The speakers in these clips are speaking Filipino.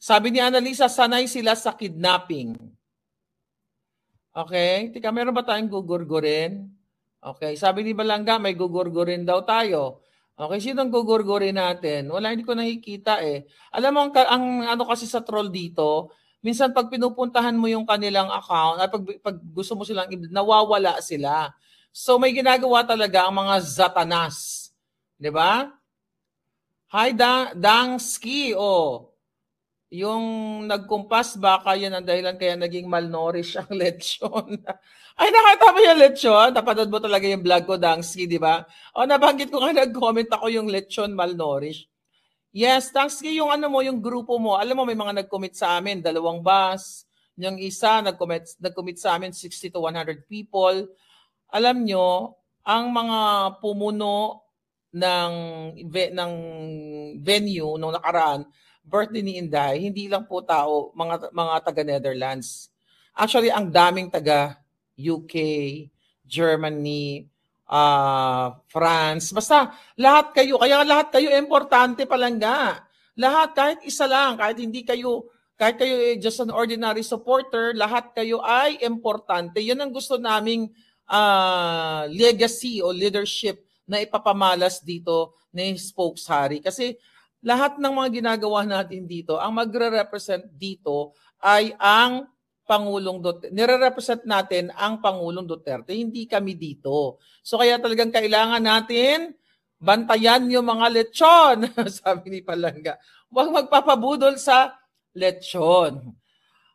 Sabi ni Annalisa, sanay sila sa kidnapping. Okay? Tika, meron ba tayong gugurgurin? Okay. Sabi ni Balangga, may gugurgurin daw tayo. Okay, sinong gugurgurin natin? Wala, hindi ko nakikita eh. Alam mo, ang ano kasi sa troll dito, minsan pag pinupuntahan mo yung kanilang account, at pag gusto mo silang, nawawala sila. So may ginagawa talaga ang mga zatanas. 'Di ba? Hi, Dangski. Oh, yung nagkumpas baka yan ang dahilan kaya naging malnourished ang lechon. Ay, nakita mo yung lechon? Napanood mo talaga yung vlog ko, Dangski, di ba? O, nabanggit ko nga, nag-comment ako yung lechon malnourished. Yes, Dangski, yung ano mo, yung grupo mo, alam mo, may mga nag-commit sa amin, 2 bus. Yung isa, nag-commit sa amin, 60 to 100 people. Alam nyo, ang mga pumuno ng venue nung nakaraan, birthday ni Inday, hindi lang po tao, mga taga-Netherlands. Actually, ang daming taga UK, Germany, France. Basta lahat kayo, kaya lahat kayo importante palangga. Lahat, kahit isa lang, kahit kayo just an ordinary supporter, lahat kayo ay importante. Yan ang gusto naming legacy o leadership na ipapamalas dito ni Spokes Harry. Kasi lahat ng mga ginagawa natin dito, ang magre-represent dito ay ang Pangulong Duterte. Nire-represent natin ang Pangulong Duterte, hindi kami dito. So kaya talagang kailangan natin bantayan yung mga lechon, sabi ni Palangga. Huwag magpapabudol sa lechon.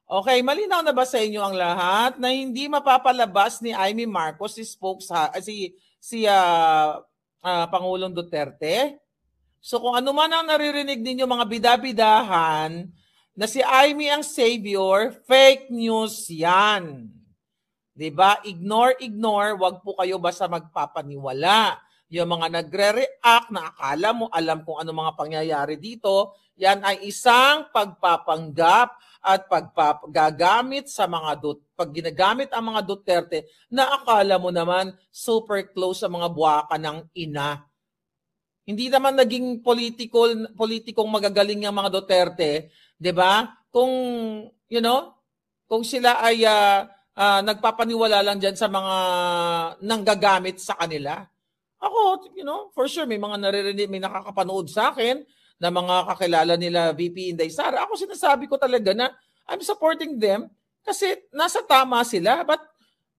Okay, malinaw na ba sa inyo ang lahat na hindi mapapalabas ni Amy Marcos si Pangulong Duterte? So kung ano man ang naririnig ninyo mga bidabidahan na si Amy ang savior, fake news yan. 'Di ba? Ignore, wag po kayo basta magpapaniwala. Yung mga nagre-react na akala mo alam kung ano mga pangyayari dito, yan ay isang pagpapanggap at paggagamit sa pag ginagamit ang mga Duterte na akala mo naman super close sa mga buwaka ng ina. Hindi naman naging politikong magagaling yung mga Duterte, 'di ba? Kung kung sila ay nagpapaniwala lang diyan sa mga nanggagamit sa kanila. Ako, for sure may mga naririnig, may nakakapanood sa akin na mga kakilala nila VP Inday Sara. Ako sinasabi ko talaga na I'm supporting them kasi nasa tama sila. But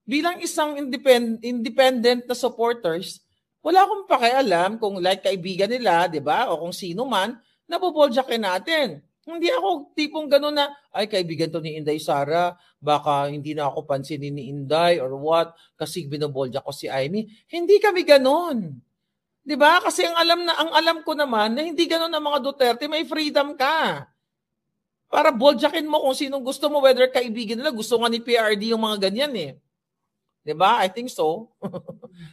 bilang isang independent na supporters, wala akong pakialam kung like kaibigan nila, di ba? O kung sino man, nabuboljakin natin. Hindi ako tipong gano'n na, ay kaibigan to ni Inday Sara, baka hindi na ako pansinin ni Inday or what, kasi binobolja ko si Amy. Hindi kami gano'n. 'Di ba? Kasi ang alam ko naman na hindi ganoon ang mga Duterte, may freedom ka. Para boljakin mo kung sinong gusto mo, whether kaibigan nila, gusto nga ni PRD yung mga ganyan eh. 'Di ba? I think so.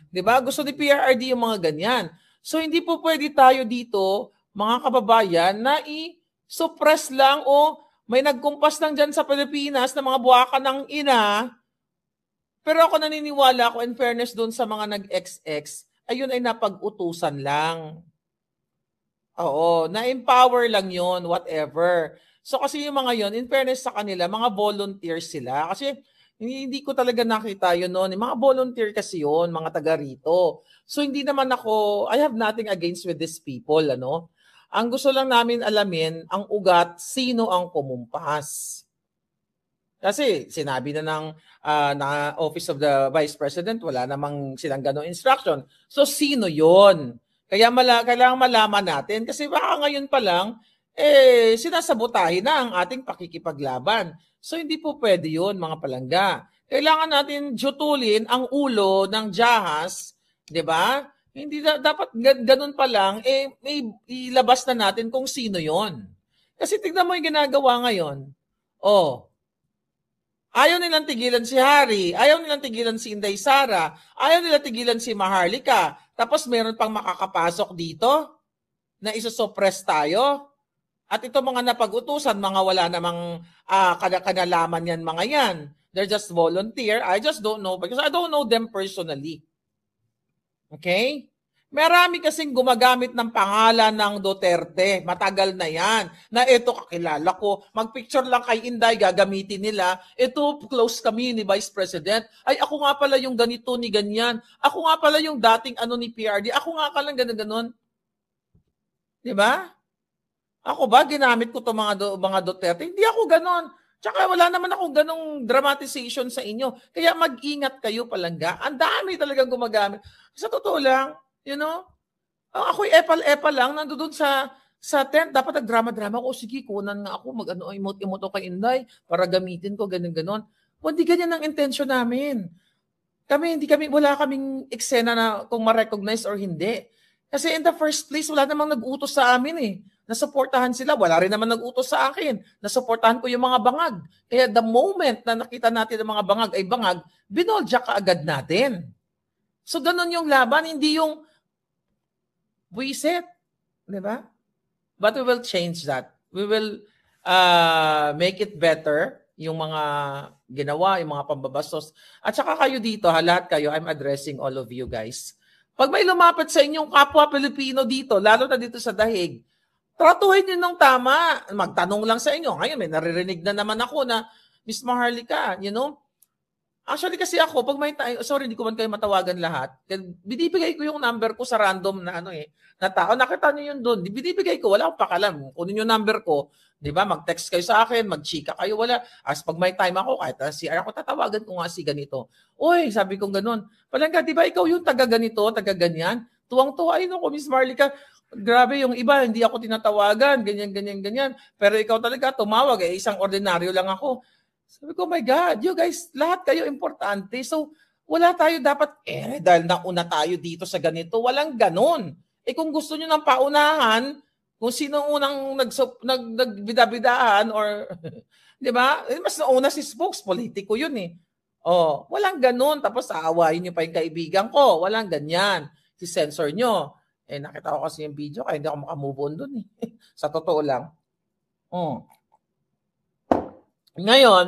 'Di ba? Gusto ni PRD yung mga ganyan. So hindi po pwede tayo dito, mga kababayan, na i-suppress lang o may nagkumpas lang dyan sa Pilipinas na mga buwaka ng ina. Pero ako naniniwala ako, in fairness doon sa mga nag-XX, ayun ay napag-utusan lang. Oo, na-empower lang yon, whatever. So kasi yung mga yon, in fairness sa kanila, mga volunteers sila. Kasi hindi ko talaga nakita yun noon. Mga volunteer kasi yon, mga taga rito. So hindi naman ako, I have nothing against with these people, ano. Ang gusto lang namin alamin, ang ugat, sino ang kumumpas. Kasi sinabi na ng Office of the Vice President, wala namang silang ganong instruction. So sino yon? Kaya kailangan malaman natin kasi baka ngayon pa lang, sinasabotahin na ang ating pakikipaglaban. So hindi po pwede yun, mga palangga. Kailangan natin jutulin ang ulo ng jahas, di ba? Hindi dapat ganun pa lang, may ilabas na natin kung sino yon. Kasi tignan mo yung ginagawa ngayon. Ayaw nilang tigilan si Harry, ayaw nilang tigilan si Inday Sara, ayaw nilang tigilan si Maharlika. Tapos meron pang makakapasok dito na isusuppress tayo. At ito mga napag-utusan, mga wala namang kanalaman yan, mga yan. They're just volunteer. I just don't know because I don't know them personally. Okay? Marami kasing gumagamit ng pangalan ng Duterte. Matagal na yan. Na ito kakilala ko. Magpicture lang kay Inday, gagamitin nila. Ito, close kami ni Vice President. Ay, ako nga pala yung ganito ni ganyan. Ako nga pala yung dating ni PRD. Ako nga pala ganun-ganon. Diba? Ako ba, ginamit ko to mga Duterte? Hindi ako ganon. Tsaka wala naman akong ganong dramatization sa inyo. Kaya mag-ingat kayo palangga. Ang dami talagang gumagamit. Sa totoo lang, you know, ako'y epal-epal lang, nandoon sa tent, dapat nagdrama-drama ko, sige, kunan nga ako, emote-emote kay Inday, para gamitin ko, ganun-ganon. Hindi ganyan ang intensyon namin. Wala kaming eksena na kung ma-recognize or hindi. Kasi in the first place, wala namang nag-utos sa amin eh. Nasuportahan sila, wala rin naman nag-utos sa akin. Nasuportahan ko yung mga bangag. Kaya the moment na nakita natin ang mga bangag ay bangag, binolja ka agad natin. So ganun yung laban, hindi yung buisit. Di ba? But we will change that. We will make it better, yung mga ginawa, yung mga pambabastos. At saka kayo dito, lahat kayo, I'm addressing all of you guys. Pag may lumapit sa inyong kapwa Pilipino dito, lalo na dito sa Dahig, tratuhin nyo ng tama. Magtanong lang sa inyo. Ngayon, may naririnig na naman ako na, Miss Maharlika, you know, actually kasi ako, pag may sorry, hindi ko man kayo matawagan lahat. Binibigay ko yung number ko sa random na na tao. Nakita niyo yun doon. Binibigay ko, wala akong pakalam. Kunin yung number ko, di ba? Mag-text kayo sa akin, mag-chika kayo, wala. As pag may time ako, kahit CR ako, tatawagan ko nga si ganito. Uy, sabi kong ganun. Palangga, di ba ikaw yung taga-ganito, taga-ganyan? Tuwang-tuwa, ay naku, Miss Marlica, grabe yung iba, hindi ako tinatawagan, ganyan. Pero ikaw talaga, tumawag, isang ordinaryo lang ako. Sabi ko, oh my God, you guys, lahat kayo importante. So, wala tayo dapat, dahil nauna tayo dito sa ganito, walang ganon. Kung gusto nyo ng paunahan, kung sino unang nagbida-bidaan or, di ba? Mas nauna si spokes, politiko yun eh. Oh, walang ganon. Tapos aawayin nyo pa yung kaibigan ko. Walang ganyan. Si censor nyo. Nakita ko kasi yung video, kaya hindi ako makamove on dun eh. Sa totoo lang. Ngayon,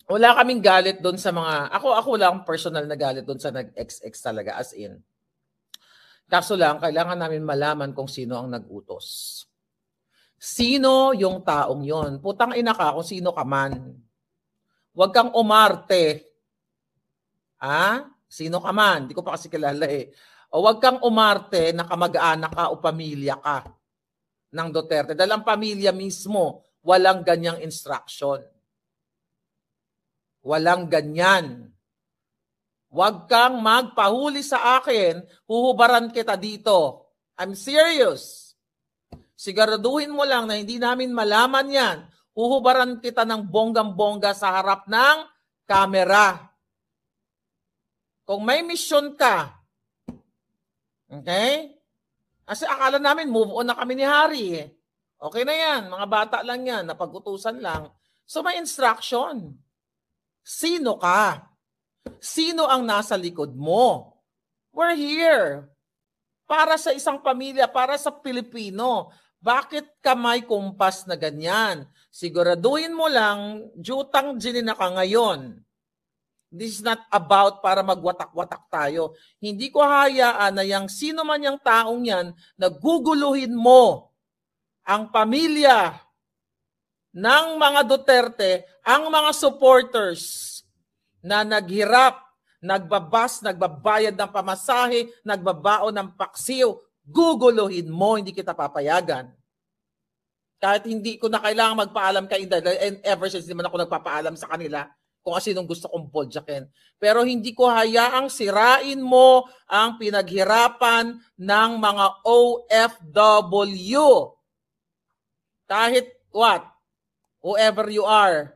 wala kaming galit doon sa mga, ako lang personal na galit doon sa nag-XX talaga, as in. Kaso lang, kailangan namin malaman kung sino ang nag-utos. Sino yung taong yon? Putang ina ka kung sino ka man. Huwag kang umarte. Sino ka man? Hindi ko pa kasi kilala eh. O huwag kang umarte na kamag-anak ka o pamilya ka ng Duterte. Dahil ang pamilya mismo, walang ganyang instruction. Walang ganyan. Huwag kang magpahuli sa akin, huhubaran kita dito. I'm serious. Siguraduhin mo lang na hindi namin malaman yan. Huhubaran kita ng bonggang-bongga sa harap ng kamera. Kung may mission ka, okay? Kasi akala namin move on na kami ni Harry eh. Okay na yan, mga bata lang yan, napag-utusan lang. So may instruction. Sino ka? Sino ang nasa likod mo? We're here. Para sa isang pamilya, para sa Pilipino. Bakit ka may kumpas na ganyan? Siguraduhin mo lang, jutang ginina ka ngayon. This is not about para magwatak-watak tayo. Hindi ko hayaan na yung sino man yung taong yan, naguguluhin mo ang pamilya ng mga Duterte, ang mga supporters na naghirap, nagbabayad ng pamasahe, nagbabaon ng paksiw, guguluhin mo, hindi kita papayagan. Kahit hindi ko na kailangan magpaalam kay Inday, and ever since naman ako nagpapaalam sa kanila kung sinong gusto kong bodyakin. Pero hindi ko hayaang sirain mo ang pinaghirapan ng mga OFW. Kahit what? Whoever you are.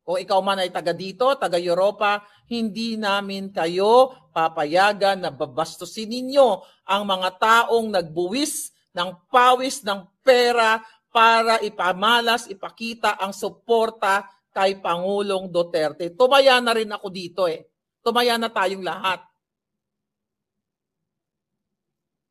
O ikaw man ay taga dito, taga Europa, hindi namin kayo papayagan na babastusin ninyo ang mga taong nagbuwis ng pawis ng pera para ipamalas, ipakita ang suporta kay Pangulong Duterte. Tumaya na rin ako dito eh. Tumaya na tayong lahat.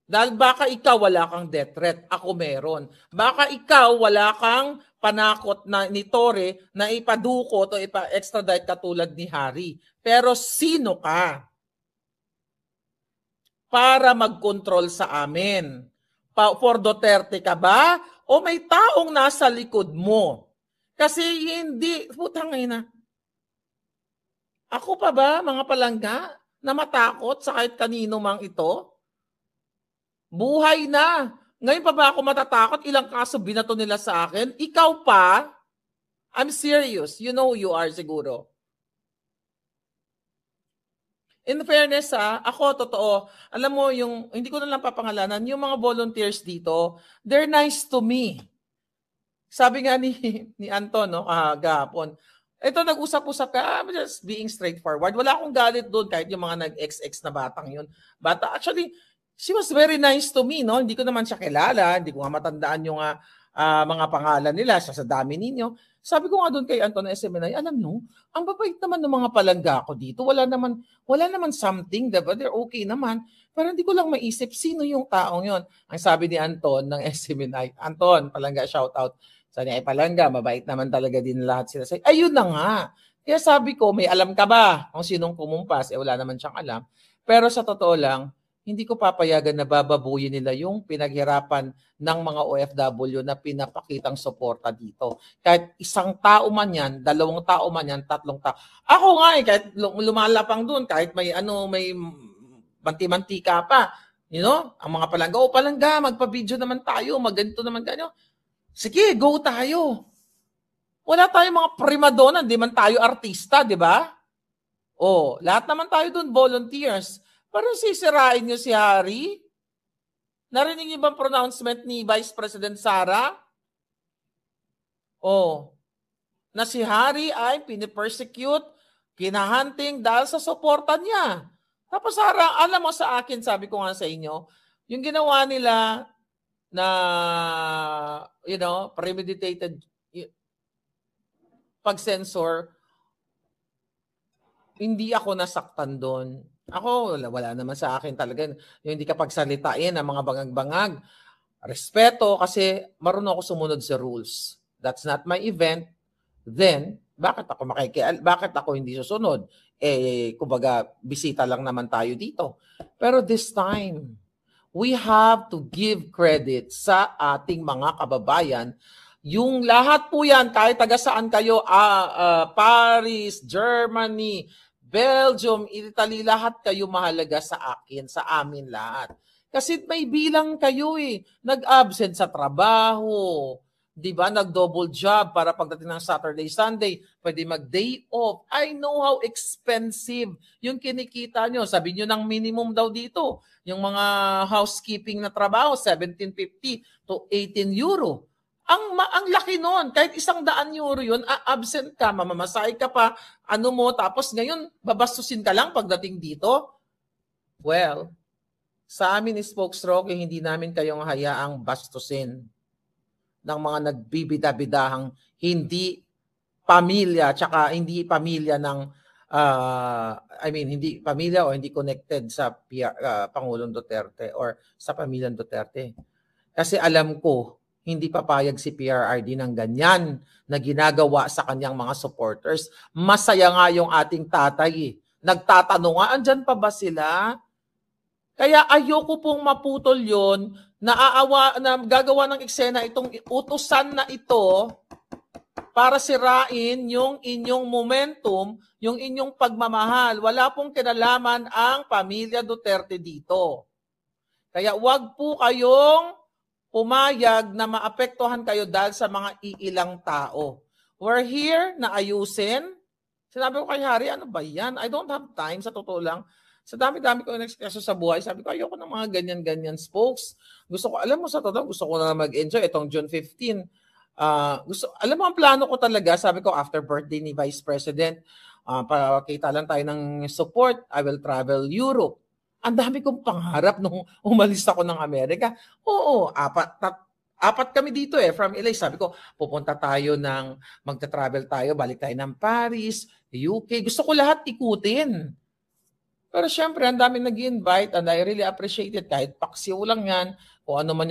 Dahil baka ikaw wala kang death threat, ako meron. Baka ikaw wala kang panakot na ni Torre na ipadukot o ipa-extradite katulad ni Harry. Pero sino ka? para mag-control sa amin. For Duterte ka ba? O may taong nasa likod mo? Kasi hindi, putang ina. Ako pa ba, mga palangga, na matakot sa kahit kanino mang ito? Buhay na. Ngayon pa ba ako matatakot? Ilang kaso binato nila sa akin? Ikaw pa? I'm serious. You know you are siguro. In fairness, ako, totoo, alam mo, yung, hindi ko na lang papangalanan, yung mga volunteers dito, they're nice to me. Sabi nga ni Anton, no, gahapon, ito, nag-usap-usap ka, I'm just being straightforward. Wala akong galit doon kahit yung mga nag-XX na batang yun. Bata, actually, she was very nice to me, no? Hindi ko naman siya kilala, hindi ko nga matandaan yung mga pangalan nila sa dami ninyo. Sabi ko nga doon kay Anton na SMNI, alam nyo, ang babait naman ng mga palangga ko dito. Wala naman something, diba? They're okay naman. Pero hindi ko lang maisip sino yung taong yon. Ang sabi ni Anton ng SMNI, Anton, palangga, shout out. Sabi niya, palangga, mabait naman talaga din lahat sila. Ayun na nga. Kaya sabi ko, may alam ka ba kung sinong pumumpas? Wala naman siyang alam. Pero sa totoo lang, hindi ko papayagan na bababuyin nila yung pinaghirapan ng mga OFW na pinapakitang suporta dito. Kahit isang tao man yan, 2 tao man yan, 3 tao. Ako nga kahit lumalapang doon, kahit may manti-mantika pa, you know, ang mga palangga, magpa-video naman tayo, magganito naman ganyo. Sige, go tayo. Wala tayong mga primadona, di man tayo artista, di ba? Lahat naman tayo doon volunteers. Parang sisirain nyo si Harry? Narinig niyo bang pronouncement ni Vice President Sara? Na si Harry ay pinipersecute, kinahunting dahil sa suporta niya. Tapos Sara, alam mo sa akin, sabi ko nga sa inyo, yung ginawa nila na, premeditated pag-censor, hindi ako nasaktan doon. Ako, wala naman sa akin talaga. Yung hindi ka pagsalitain ng mga bangag-bangag. Respeto kasi marunong ako sumunod sa rules. That's not my event. Then, bakit ako hindi susunod? Kumbaga, bisita lang naman tayo dito. Pero this time, we have to give credit sa ating mga kababayan. Yung lahat po yan, kahit taga saan kayo, Paris, Germany, Belgium, Italy, lahat kayo mahalaga sa akin, sa amin lahat. Kasi may bilang kayo nag-absent sa trabaho, di ba? Nag-double job para pagdating ng Saturday, Sunday, pwede mag-day off. I know how expensive yung kinikita nyo. Sabi nyo ng minimum daw dito. Yung mga housekeeping na trabaho, 17.50 to 18 euro. Ang laki nun. Kahit 100 euro yun, absent ka, mamamasay ka pa, tapos ngayon, babastusin ka lang pagdating dito. Well, sa amin ni Spokes Rocky, hindi namin kayong hayaang bastusin ng mga nagbibida-bidahang hindi pamilya, tsaka hindi pamilya ng, hindi pamilya o hindi connected sa Pangulong Duterte or sa pamilyang Duterte. Kasi alam ko, hindi papayag si PRRD ng ganyan na ginagawa sa kanyang mga supporters. Masaya nga yung ating tatay. Nagtatanong nga, andyan pa ba sila? Kaya ayoko pong maputol yon na gagawa ng eksena itong utusan na ito para sirain yung inyong momentum, yung inyong pagmamahal. Wala pong kinalaman ang pamilya Duterte dito. Kaya wag po kayong pumayag na maapektuhan kayo dahil sa mga iilang tao. We're here na ayusin. Sinabi ko kay Harry, ano ba yan? I don't have time, sa totoo lang. Sa dami-dami ko na-expresso sa buhay, sabi ko, ayoko ng mga ganyan-ganyan spokes. Gusto ko, alam mo sa totoo, gusto ko na mag-enjoy itong June 15. Alam mo, ang plano ko talaga, sabi ko, after birthday ni Vice President, pakita lang tayo ng support, I will travel Europe. Ang dami kong pangarap nung umalis ako ng Amerika. Oo, apat kami dito from LA. Sabi ko, pupunta tayo magta-travel tayo, balik tayo ng Paris, UK. Gusto ko lahat ikutin. Pero syempre, ang dami nag-invite and I really appreciate it. Kahit paksiw lang yan, o ano man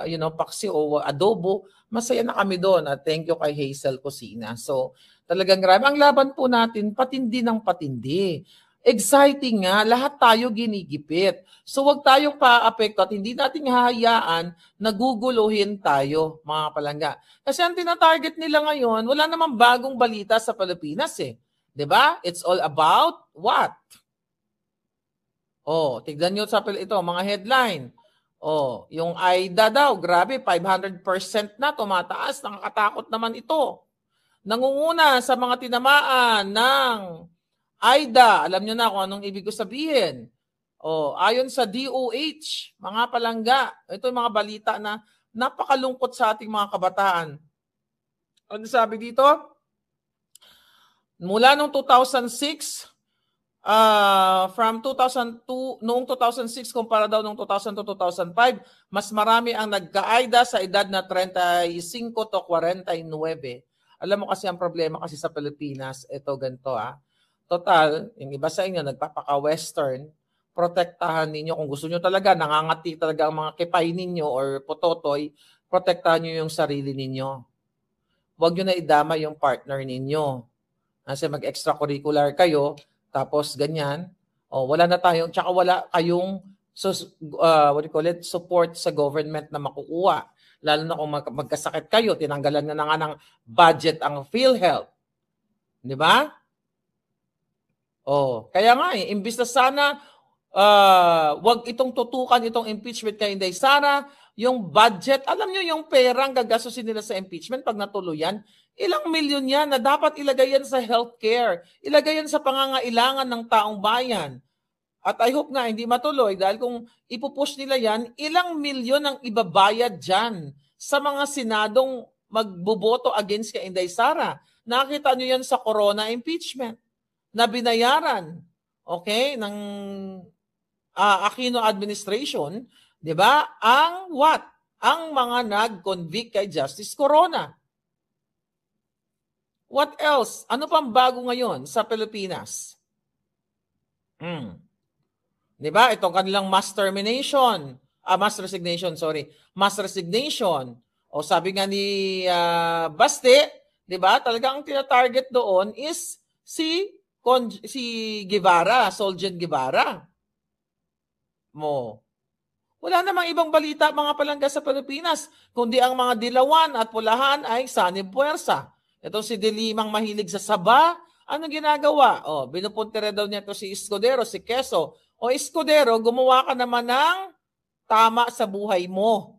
yung paksiw o adobo, masaya na kami doon. At thank you kay Hazel Cosina. So, talagang grabe. Ang laban po natin, patindi ng patindi. Exciting nga, lahat tayo ginigipit. So wag tayong paapekto at hindi natin hahayaan na guguluhin tayo, mga palangga. Kasi ang tinatarget nila ngayon, wala namang bagong balita sa Pilipinas eh. 'Di ba? It's all about what? Oh, tignan nyo sa ito, mga headline. Oh, yung AIDA daw, grabe, 500% na tumataas. Nakakatakot naman ito. Nangunguna sa mga tinamaan ng AIDA. Alam nyo na kung anong ibig ko sabihin. Oh, ayon sa DOH, mga palangga, ito yung mga balita na napakalungkot sa ating mga kabataan. Ano sabi dito? Mula noong 2006, from 2002, noong 2006 kumpara daw noong 2000 to 2005, mas marami ang nagka-AIDA sa edad na 35 to 49. Alam mo kasi ang problema kasi sa Pilipinas, ito ganito Total, yung iba sa inyo nagpapaka-western, protektahan ninyo kung gusto nyo talaga, nangangati talaga ang mga kipay ninyo or pototoy, protektahan nyo yung sarili ninyo. Huwag nyo na idama yung partner ninyo. Kasi mag-extracurricular kayo, tapos ganyan, wala na tayong, tsaka wala kayong support sa government na makukuha. Lalo na kung magkasakit kayo, tinanggalan na nga ng budget ang PhilHealth. Di ba? Kaya nga imbis na sana wag itong tutukan itong impeachment kay Inday Sara, yung budget, alam nyo yung perang gagastusin nila sa impeachment pag natuluyan, ilang milyon yan na dapat ilagay yan sa healthcare, ilagay yan sa pangangailangan ng taong bayan. At I hope nga hindi matuloy dahil kung ipupush nila yan, ilang milyon ang ibabayad dyan sa mga senadong magboboto against kay Inday Sara. Nakita nyo yan sa corona impeachment na binayaran, ng Aquino administration, 'di ba? Ang what? Ang mga nag-convict kay Justice Corona. What else? Ano pang bago ngayon sa Pilipinas? 'Di ba? Itong kanilang mass resignation. O sabi nga ni Baste, 'di ba? Talagang ang tina-target doon is si Guevara, Solgen Guevara. Wala namang ibang balita mga palangga sa Pilipinas, kundi ang mga dilawan at pulahan ay sanib puwersa. Ito si Dilimang mahilig sa saba, anong ginagawa? Binupuntere daw niya ito si Escudero, si Quezon. Escudero, gumawa ka naman ng tama sa buhay mo.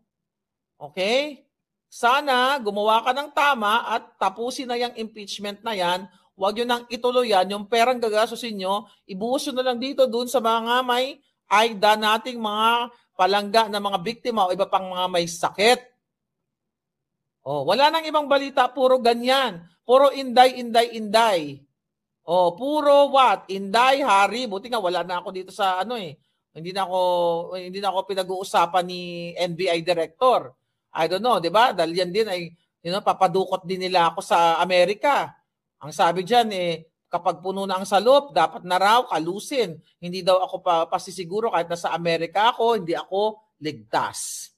Okay? Sana gumawa ka ng tama at tapusin na yung impeachment na yan. Huwag nyo nang ituloy yan. Yung perang gagastusin nyo, ibuhos nyo na lang dito dun sa mga may AIDA nating mga palangga na mga biktima o iba pang mga may sakit. Wala nang ibang balita, puro ganyan. Puro inday. Puro what? Inday, hari. Buti nga wala na ako dito sa Hindi na ako pinag-uusapan ni NBI director. I don't know, 'di ba? Dahil yan din ay papadukot din nila ako sa Amerika. Ang sabi diyan kapag puno na ang salop, dapat na raw kalusin. Hindi daw ako pasisiguro kahit nasa Amerika ako, hindi ako ligtas.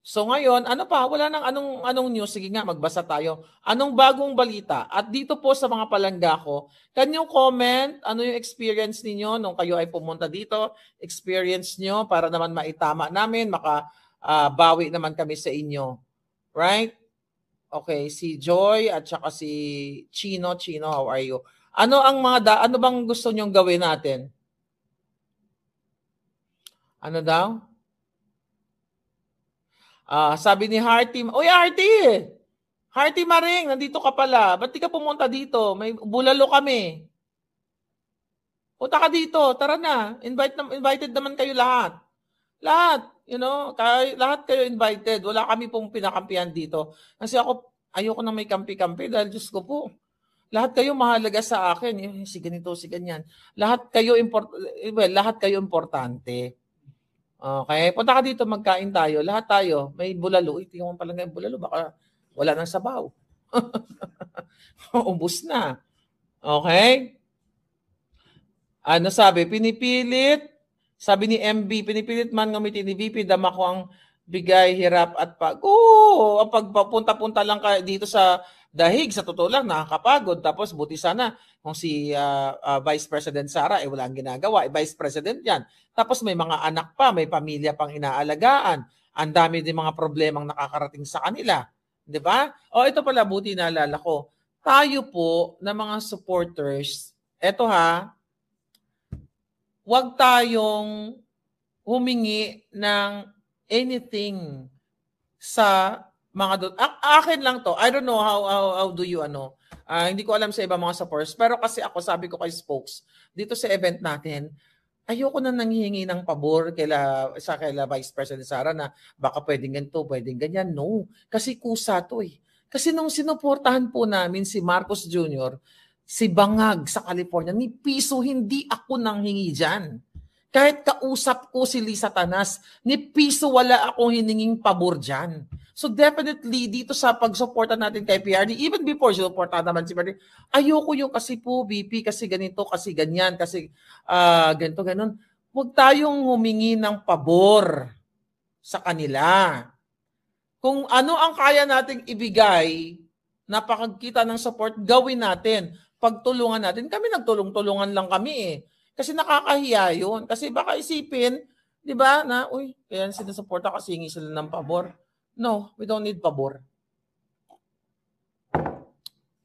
So ngayon, ano pa? Wala nang anong news. Sige nga, magbasa tayo. Anong bagong balita? At dito po sa mga palangga ko, can you comment ano yung experience ninyo nung kayo ay pumunta dito? Experience nyo para naman maitama namin, makabawi naman kami sa inyo. Right? Okay, si Joy at saka si Chino. Chino, how are you? Ano bang gusto nyong gawin natin? Ano daw? Sabi ni Hearty, Hearty Maring, nandito ka pala. Ba't di ka pumunta dito? May bulalo kami. Punta ka dito, tara na. Invited naman kayo lahat. Lahat, lahat kayo invited. Wala kami pong pinakampihan dito. Kasi ayoko na may kampi-kampi dahil Diyos ko po. Lahat kayo mahalaga sa akin. Si ganito, si ganyan. Lahat kayo importante. Okay, punta ka dito, magkain tayo. Lahat tayo, may bulalo. Tingnan mo pala yung bulalo, baka wala nang sabaw. Ubus na. Okay? Ano sabi? Sabi ni MB, pinipilit man ngamitin ni VP, dama ko ang bigay, hirap at ang pagpapunta-punta lang ka dito sa Dahig, sa totoo lang, nakakapagod. Tapos buti sana kung si Vice President Sara, wala ang ginagawa. Vice President yan. Tapos may mga anak pa, may pamilya pang inaalagaan. Ang dami din mga problemang nakakarating sa kanila. Di ba? O ito pala, buti naalala ko. Tayo po na mga supporters, eto ha, huwag tayong humingi ng anything sa mga akin lang to. I don't know how do you hindi ko alam sa iba mga supporters, pero kasi ako sabi ko kay Spokes dito sa event natin, ayoko na nanghihingi ng pabor kaila Vice President Sara na baka pwedeng ganito, pwedeng ganyan. No, kasi kusa to eh. Kasi nung sinuportahan po namin si Marcos Jr., si Bangag sa California, ni piso hindi ako nanghingi dyan. Kahit kausap ko si Lisa Tanas, ni piso wala akong hininging pabor dyan. So definitely, dito sa pagsuporta natin kay PRD, even before sinuporta naman si PRD, ayoko yung kasi po, BP, kasi ganito, kasi ganyan, kasi ganito, ganon. Huwag tayong humingi ng pabor sa kanila. Kung ano ang kaya nating ibigay na pakagkita ng support, gawin natin. Pagtulungan natin. Kami nagtulong-tulungan lang kami eh. Kasi nakakahiya yun. Kasi baka isipin, di ba, na, uy, kaya sinusuporta kasi hingi sila ng pabor. No, we don't need pabor.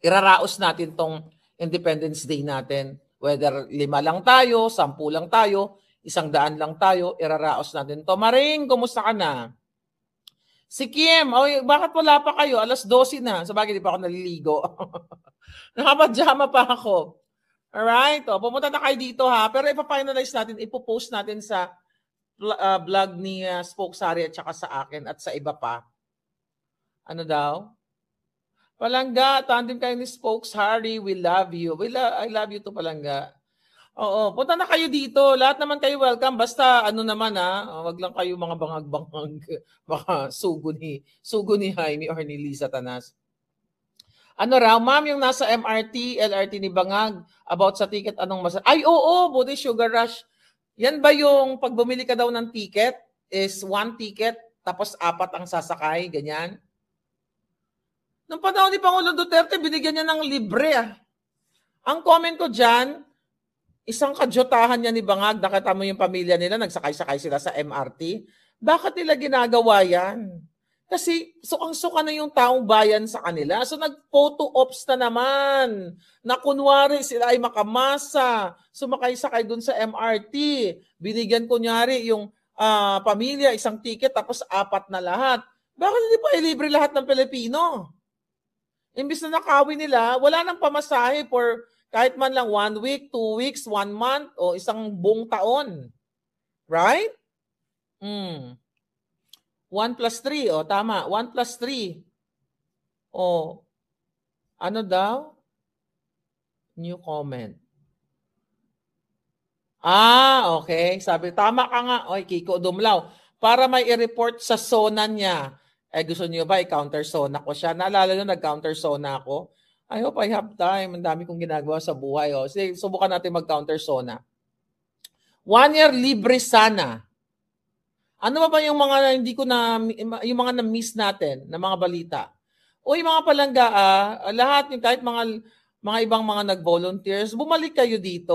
Iraraos natin tong Independence Day natin. Whether 5 lang tayo, 10 lang tayo, 100 lang tayo, iraraos natin to. Maring, kumusta ka na? Si Kim, bakit wala pa kayo? 12:00 na. Sabagay, di pa ako naliligo. Nakapajama pa ako. Alright, pumunta na kayo dito ha. Pero ipa-finalize natin, ipopost natin sa vlog ni Spokes Harry at saka sa akin at sa iba pa. Ano daw? Palangga, tandem kayo ni Spokes Harry. We love you. I love you to Palangga. Oo, punta na kayo dito. Lahat naman kayo welcome. Basta naman wag lang kayo mga bangag-bangag. Baka sugo ni Jaime or ni Lisa Tanas. Ano raw, ma'am, yung nasa MRT, LRT ni Bangag, about sa ticket, anong Ay, oo, buti Sugar Rush. Yan ba yung pag bumili ka daw ng ticket, is 1 ticket, tapos 4 ang sasakay, ganyan? Nung panahon ni Pangulong Duterte, binigyan niya ng libre Ang comment ko dyan, isang kadyotahan niya ni Bangag, nakita mo yung pamilya nila, nagsakay-sakay sila sa MRT. Bakit nila ginagawa yan? Kasi sukang-suka na yung taong bayan sa kanila. So nag-photo ops na naman. Na kunwari sila ay makamasa. Sumakay-sakay dun sa MRT. Binigyan kunyari yung pamilya, isang ticket, tapos 4 na lahat. Bakit hindi pa ilibre lahat ng Pilipino? Imbis na nakawin nila, wala nang pamasahe for kahit man lang 1 week, 2 weeks, 1 month, o isang buong taon. Right? 1 plus 3. Tama. 1 plus 3. Ano daw? New comment. Okay. Sabi, tama ka nga. Kiko Dumlaw. Para may i-report sa SONA niya. Gusto niyo ba i-counter SONA ko siya? Naalala nyo, nag-counter SONA ako. I hope I have time. Ang dami kong ginagawa sa buhay. Sige, subukan natin mag-counter SONA. 1 year libre sana. Ano ba yung mga yung mga na-miss natin na mga balita? Yung mga palangga, lahat yung kahit mga ibang mga nag-volunteers, bumalik kayo dito.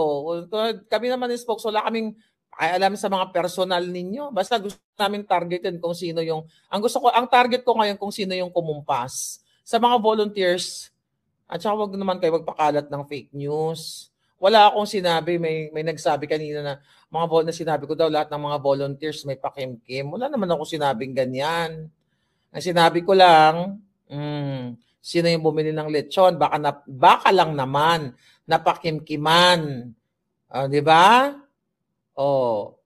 Kami naman ni Spokes, wala kaming alam sa mga personal ninyo. Basta gusto namin targetin kung sino yung ang target ko ngayon kung sino yung kumumpas. Sa mga volunteers, at saka wag naman kayo magpakalat ng fake news. Wala akong sinabi, may nagsabi kanina na na sinabi ko daw lahat ng mga volunteers may pakimkim. Wala naman ako sinabing ganyan. Ang sinabi ko lang, sino yung bumili ng lechon? Baka lang naman napakimkiman. Di ba?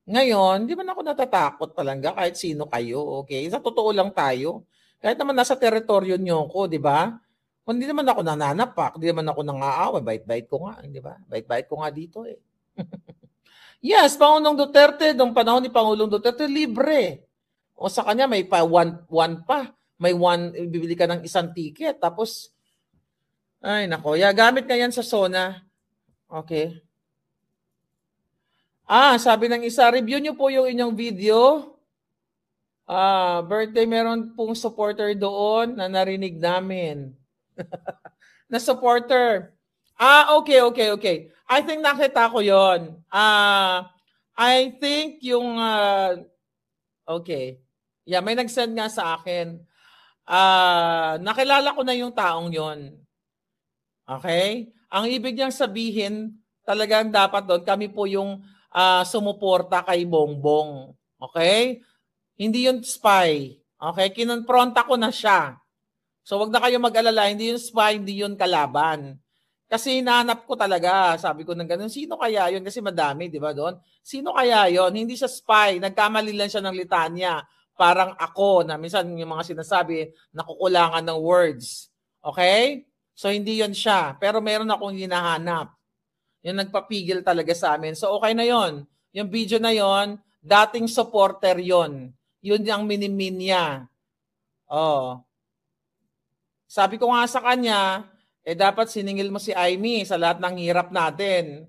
Ngayon, di ba ako natatakot palangga kahit sino kayo, okay? Sa totoo lang tayo. Kahit naman nasa teritoryo niyo ko, di ba? Hindi naman ako nananapak, hindi naman ako nang-aaway, bait-bait ko nga, di ba? Bait-bait ko nga dito eh. Yes, Pangulong Duterte, nung panahon ni Pangulong Duterte, libre. O sa kanya may pa one pa. May bibili ka ng isang ticket. Tapos, ay nako, gamit nga yan sa SONA. Okay. Sabi ng isa, review nyo po yung inyong video. Birthday, meron pong supporter doon na narinig namin. Na supporter. Okay. I think nakita ko yon. I think yung, okay. Yeah, may nag-send nga sa akin. Nakilala ko na yung taong yon. Okay? Ang ibig niyang sabihin, talagang dapat doon, kami po yung sumuporta kay Bongbong. Okay? Hindi yun spy. Okay? Kinonfronta ko na siya. So wag na kayo mag-alala, hindi yun spy, hindi yun kalaban. Kasi hinahanap ko talaga, sabi ko ng ganun, sino kaya yun? Kasi madami, di ba doon? Sino kaya yun? Hindi siya spy, nagkamali lang siya ng litanya. Parang ako, na minsan yung mga sinasabi, nakukulangan ng words. Okay? So hindi yun siya. Pero meron akong hinahanap. Yung nagpapigil talaga sa amin. So okay na yun. Yung video na yun, dating supporter yun. Yun yung minimin niya. Oh. Sabi ko nga sa kanya, dapat siningil mo si Aimee sa lahat ng hirap natin.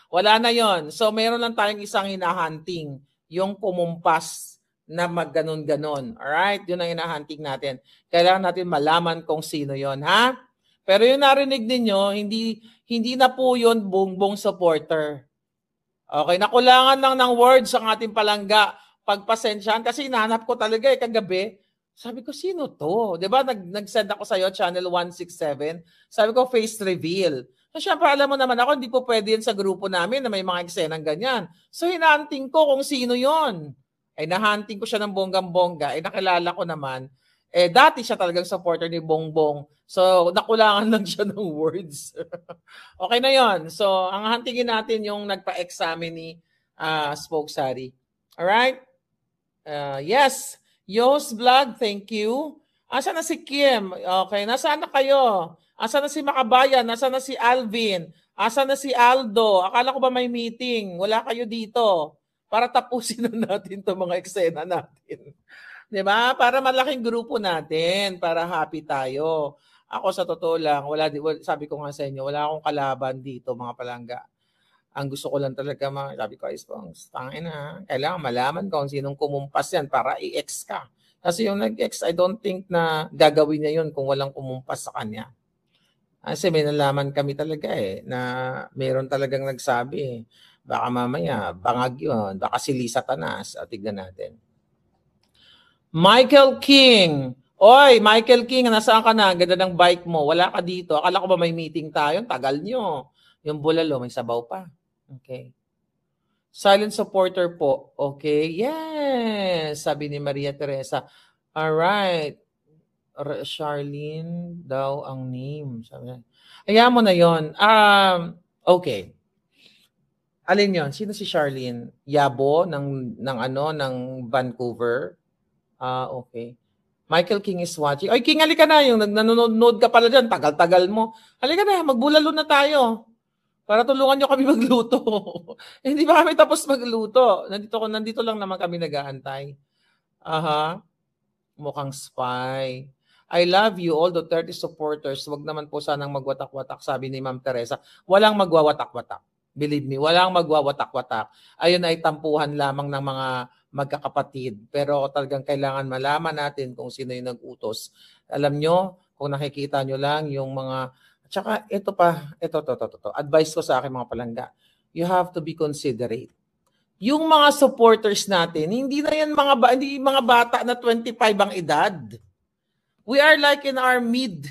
Wala na yon. So meron lang tayong isang hinahunting, yung kumumpas na magganon-ganon. Alright? Yun ang hinahunting natin. Kailangan natin malaman kung sino yon, ha? Pero yung narinig ninyo, hindi na po yun Bongbong supporter. Okay, nakulangan lang ng words ang ating palangga. Pagpasensyahan kasi hinahanap ko talaga kagabi. Sabi ko, sino to? Diba, nag-send ako sa'yo, channel 167. Sabi ko, face reveal. So, syempre, alam mo naman ako, hindi po pwede yan sa grupo namin na may mga eksenang ganyan. So, hinanting ko kung sino yon. Nahunting ko siya ng bonggang-bongga. Nakilala ko naman. Dati siya talagang supporter ni Bongbong. So, nakulangan lang siya ng words. Okay na yon. So, ang huntingin natin yung nagpa-examine ni Spokes Harry. Alright? Yes. Yo's Vlog, thank you. Asa na si Kim? Okay, nasaan na kayo? Asa na si Makabayan? Asa na si Alvin? Asa na si Aldo? Akala ko ba may meeting? Wala kayo dito. Para tapusin na natin itong mga eksena natin. Diba? Para malaking grupo natin. Para happy tayo. Ako sa totoo lang, sabi ko nga sa inyo, wala akong kalaban dito mga palangga. Ang gusto ko lang talaga, sabi ko, Ice-Pongs, tangin na, kailangan malaman kung sinong kumumpas yan para i-ex ka. Kasi yung nag-ex, I don't think na gagawin niya yun kung walang kumumpas sa kanya. Kasi may nalaman kami talaga na mayroon talagang nagsabi, baka mamaya, bangag yun, baka sili Satanas. Tignan natin. Michael King. Oy, Michael King, nasaan ka na? Ganda ng bike mo. Wala ka dito. Akala ko ba may meeting tayo? Tagal nyo. Yung bulalo, may sabaw pa. Okay. Silent supporter po. Okay. Yes. Sabi ni Maria Teresa. Alright. Charlene daw ang name. Sabi. Ayaw mo na yon. Okay. Alin yon? Sino si Charlene? Yabo ng Vancouver? Okay. Michael King is watching. Ay, King, halika na. Yung nanonood ka pala dyan. Tagal-tagal mo. Halika na. Magbulalo na tayo. Para tulungan nyo kami magluto. Hindi ba kami tapos magluto? Nandito lang naman kami nag-aantay. Mukhang spy. I love you, all the 30 supporters. Wag naman po sanang magwatak-watak, sabi ni Ma'am Teresa. Walang magwawatak-watak. Believe me, walang magwawatak-watak. Ayun ay tampuhan lamang ng mga magkakapatid. Pero talagang kailangan malaman natin kung sino yung nag-utos. Alam nyo, kung nakikita nyo lang yung mga... Tsaka ito. Advice ko sa akin mga palangga. You have to be considerate. Yung mga supporters natin, hindi na yan hindi mga bata na 25 ang edad. We are like in our mid.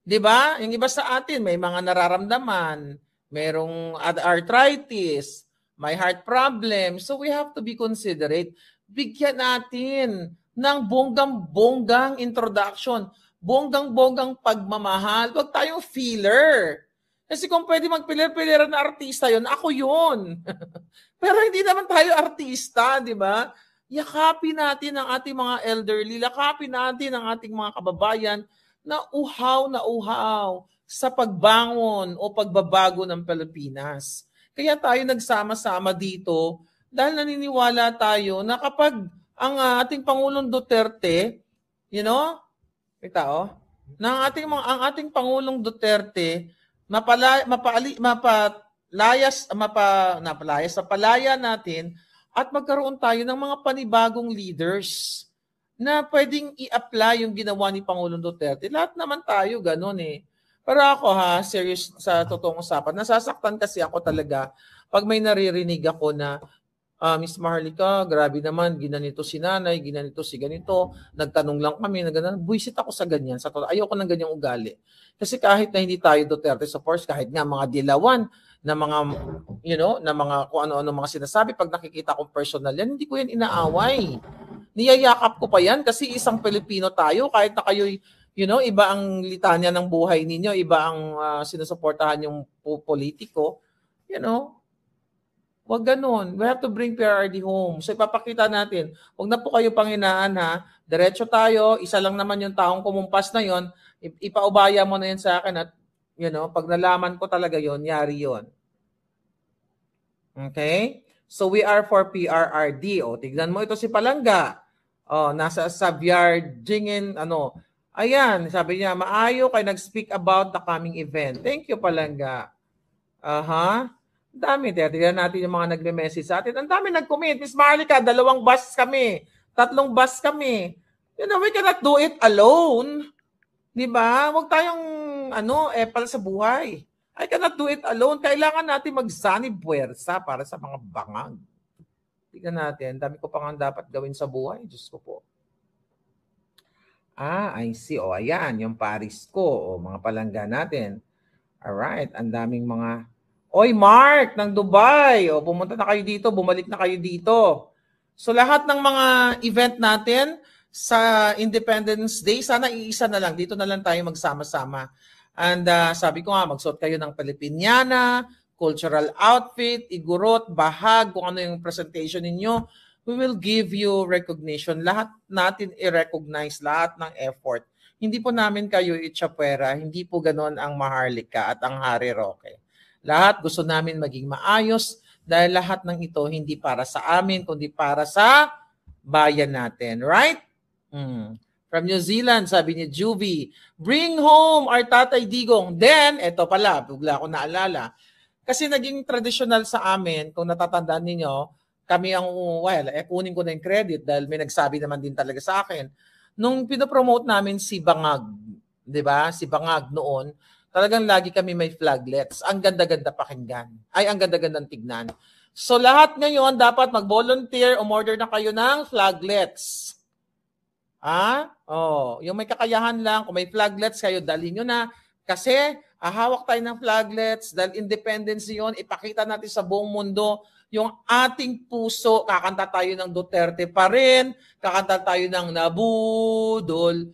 'Di ba? Yung iba sa atin may mga nararamdaman, merong arthritis, may heart problem. So we have to be considerate. Bigyan natin ng bonggang-bonggang introduction. Bonggang-bonggang pagmamahal. Huwag tayong filler. Kasi kung pwede magpilir-piliran na artista yon, ako yun. Pero hindi naman tayo artista, di ba? Yakapin natin ang ating mga elderly, yakapin natin ang ating mga kababayan na uhaw sa pagbangon o pagbabago ng Pilipinas. Kaya tayo nagsama-sama dito dahil naniniwala tayo na kapag ang ating Pangulong Duterte, ang ating Pangulong Duterte mapalaya natin at magkaroon tayo ng mga panibagong leaders. na pwedeng i-apply yung ginawa ni Pangulong Duterte. Lahat naman tayo ganun eh. Pero ako ha, serious sa totoong usapan, nasasaktan kasi ako talaga pag may naririnig ako na Miss Maharlika, grabe naman, ginanito si nanay, ginanito si ganito, nagtanong lang kami, na ganun. Buisit ako sa ganyan. Sa totoo, ayoko ng ganyang ugali. Kasi kahit na hindi tayo Duterte supporters, kahit nga mga dilawan, na mga, na mga kung ano-ano mga sinasabi, pag nakikita kong personal yan, hindi ko yan inaaway. Niyayakap ko pa yan kasi isang Pilipino tayo, kahit na kayo'y, iba ang litanya ng buhay ninyo, iba ang sinusuportahan yung politiko, wag ganun. We have to bring PRRD home. So ipapakita natin, wag na po kayo panghinaan ha. Diretso tayo, isa lang naman yung taong kumumpas na yon. Ipaubaya mo na yan sa akin at pag nalaman ko talaga yon, yari yon. Okay? So we are for PRRD. O, tignan mo ito si Palangga. O, nasa Xavier Jingin, Ayan, sabi niya, maayo kayo nag-speak about the coming event. Thank you, Palangga. Dami, tignan natin yung mga nagme-message sa atin. Ang dami nag-comment. Miss Maharlika, 2 bus kami. 3 bus kami. We cannot do it alone. Diba? Huwag tayong, epal sa buhay. I cannot do it alone. Kailangan natin magsanib puwersa para sa mga bangag. Tignan natin. Dami ko pa nga dapat gawin sa buhay. Diyos ko po. I see. Ayan. Yung Paris ko. Mga palangga natin. Alright. Ang daming mga... Oy, Mark, ng Dubai. Pumunta na kayo dito. Bumalik na kayo dito. So, lahat ng mga event natin sa Independence Day, sana iisa na lang. Dito na lang tayo magsama-sama. And sabi ko nga, magsuot kayo ng Filipiniana, cultural outfit, igurot, bahag, kung ano yung presentation ninyo. We will give you recognition. Lahat natin i-recognize, lahat ng effort. Hindi po namin kayo itchapwera. Hindi po ganon ang Maharlika at ang Harry Roque. Lahat gusto namin maging maayos dahil lahat ng ito hindi para sa amin, kundi para sa bayan natin. Right? From New Zealand, sabi ni Juvie, bring home our Tatay Digong. Then, eto pala, bigla ko naalala. Kasi naging traditional sa amin, kung natatandaan ninyo, kami ang, kunin ko na yung credit dahil may nagsabi naman din talaga sa akin. Nung pinopromote namin si Bangag, di ba? Si Bangag noon, talagang lagi kami may flaglets. Ang ganda-ganda pakinggan. Ay, ang ganda-gandang tignan. So lahat ngayon dapat mag-volunteer, umorder na kayo ng flaglets. Yung may kakayahan lang, kung may flaglets kayo, dalhin nyo na. Kasi hawak tayo ng flaglets dahil independence yun, ipakita natin sa buong mundo yung ating puso. Kakanta tayo ng Duterte pa rin, kakanta tayo ng Nabudol,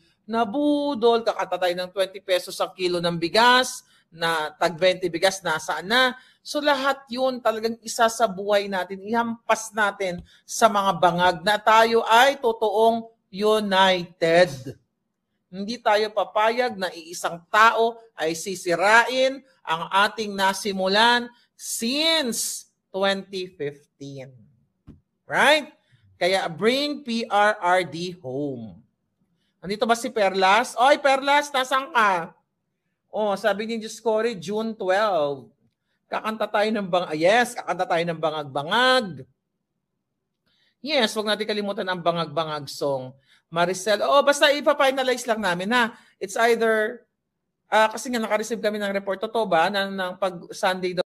kakanta tayo ng 20 pesos ang kilo ng bigas, na tag 20 bigas, nasaan na. So lahat yun talagang isa sa buhay natin, ihampas natin sa mga bangag na tayo ay totoong united. Hindi tayo papayag na iisang tao ay sisirain ang ating nasimulan since 2015. Right? Kaya bring PRRD home. Nandito ba si Perlas? Oy, Perlas, nasaan ka? Sabi ni Diyos Corey, June 12. Kakanta tayo ng kakanta tayo ng bangag-bangag. Yes, wag natin kalimutan ang bangag-bangag song. Maricel, basta ipa-finalize lang namin ha. It's either, kasi nga naka-receive kami ng report, totoo ba, ng pag Sunday daw.